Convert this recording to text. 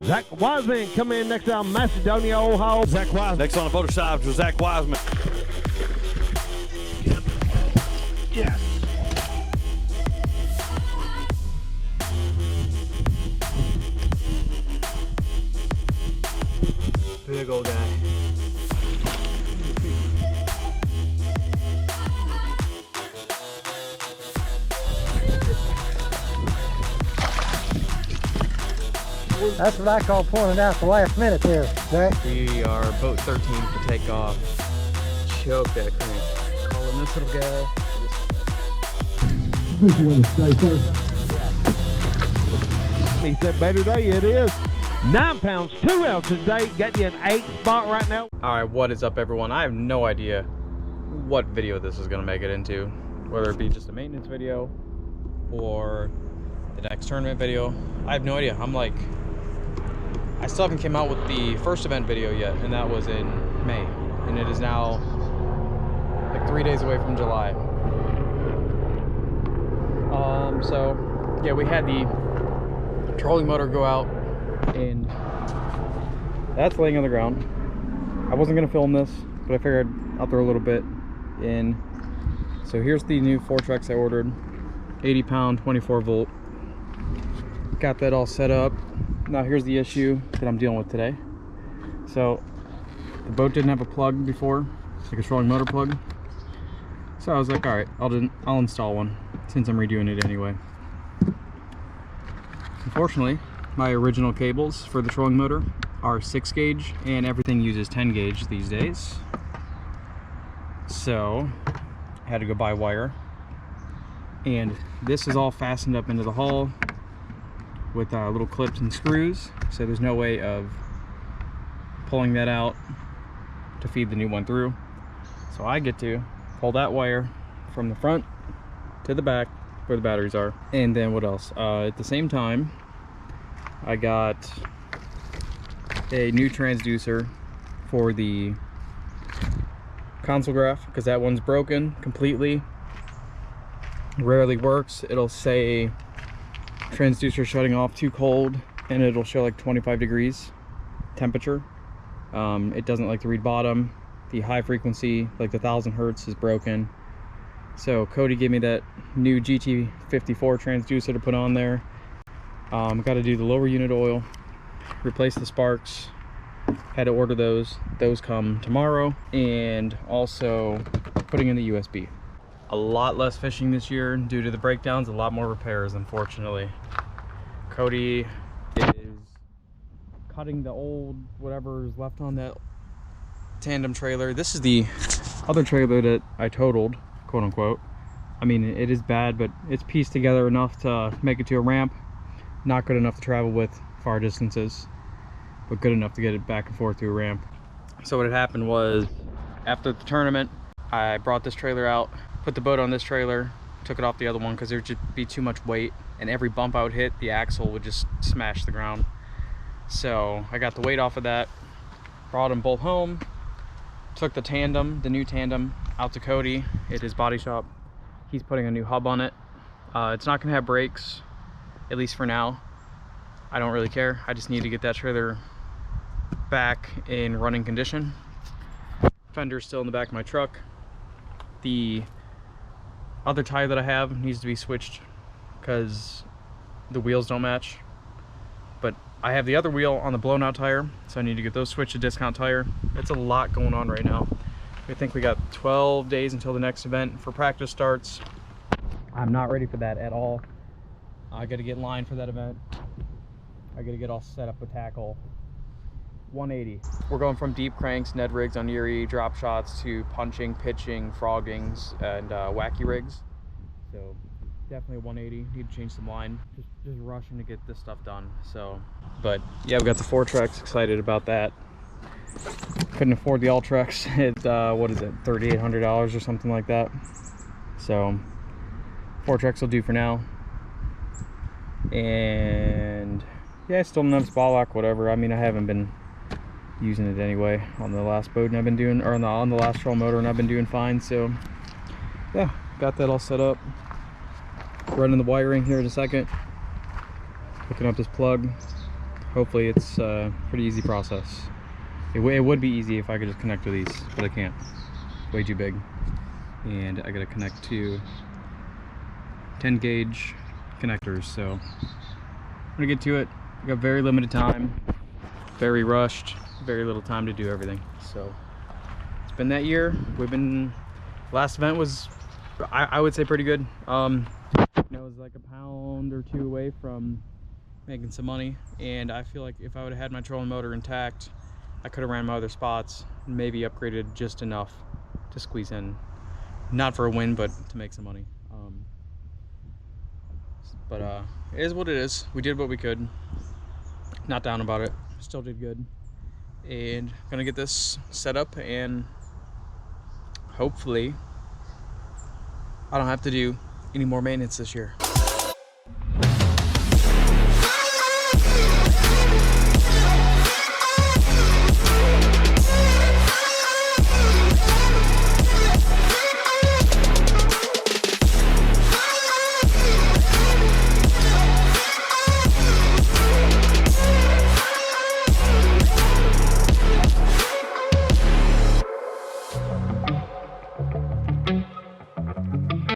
Zach Wiseman coming in next on Macedonia, Ohio. Zach Wiseman. Next on the photo side was Zach Wiseman. Yes. Big old guy. That's what I call pulling it out the last minute there, Zach. We are boat 13 to take off. Choke that crank. Calling this little guy. He said better day it is. 9 pounds, 2 ounces today. Got you an 8 spot right now. Alright, what is up everyone? I have no idea what video this is gonna make it into. Whether it be just a maintenance video or the next tournament video. I have no idea. I still haven't came out with the first event video yet, and that was in May. And it is now like 3 days away from July. So yeah, we had the trolling motor go out, and that's laying on the ground. I wasn't gonna film this, but I figured I'll throw a little bit in. So here's the new Fortrex I ordered, 80 pound, 24 volt. Got that all set up. Now here's the issue that I'm dealing with today. So the boat didn't have a plug before, like a trolling motor plug. So I was like, all right, I'll install one since I'm redoing it anyway. Unfortunately, my original cables for the trolling motor are 6 gauge and everything uses 10 gauge these days. So I had to go buy wire, and this is all fastened up into the hull with little clips and screws, so there's no way of pulling that out to feed the new one through. So I get to pull that wire from the front to the back where the batteries are. And then what else? At the same time, I got a new transducer for the console graph, because that one's broken completely. Rarely works. It'll say transducer shutting off too cold, and it'll show like 25 degrees temperature. It doesn't like to read bottom. The high frequency, like the 1000 hertz, is broken. So Cody gave me that new GT54 transducer to put on there. Got to do the lower unit oil, replace the sparks. Had to order those. Those come tomorrow. And also putting in the USB. A lot less fishing this year due to the breakdowns, a lot more repairs, unfortunately. Cody is cutting the old whatever is left on that tandem trailer. This is the other trailer that I totaled, quote unquote. I mean, it is bad, but it's pieced together enough to make it to a ramp. Not good enough to travel with far distances, but good enough to get it back and forth to a ramp. So what had happened was, after the tournament, I brought this trailer out, put the boat on this trailer, took it off the other one because there would just be too much weight, and every bump I would hit, the axle would just smash the ground. So I got the weight off of that, brought them both home, took the tandem, the new tandem, out to Cody at his body shop. He's putting a new hub on it. It's not gonna have brakes, at least for now. I don't really care. I just need to get that trailer back in running condition. Fender's still in the back of my truck. The other tire that I have needs to be switched because the wheels don't match. But I have the other wheel on the blown out tire, so I need to get those switched to discount tire. It's a lot going on right now. I think we got 12 days until the next event for practice starts. I'm not ready for that at all. I got to get in line for that event. I got to get all set up with tackle. 180. We're going from deep cranks, Ned rigs on Erie, drop shots, to punching, pitching, froggings, and wacky rigs. So definitely 180. Need to change some line. Just rushing to get this stuff done. So, but yeah, we got the Fortrex. Excited about that. Couldn't afford the Ultrex at what is it, $3,800 or something like that. So Fortrex will do for now. And yeah, I still don't have spot lock, whatever. I mean, I haven't been using it anyway on the last boat, and I've been doing, or on the last troll motor, and I've been doing fine. So yeah, got that all set up. Running the wiring here in a second. Hooking up this plug. hopefully it's a pretty easy process. It would be easy if I could just connect to these, but I can't. It's way too big. And I gotta connect to 10 gauge connectors, so I'm gonna get to it. I got very limited time, very rushed, very little time to do everything. So it's been that year. Last event was, I would say, pretty good. It was like a pound or two away from making some money, and I feel like if I would have had my trolling motor intact, I could have ran my other spots and maybe upgraded just enough to squeeze in, not for a win, but to make some money. But it is what it is. We did what we could. Not down about it. Still did good. And gonna get this set up, and hopefully I don't have to do any more maintenance this year.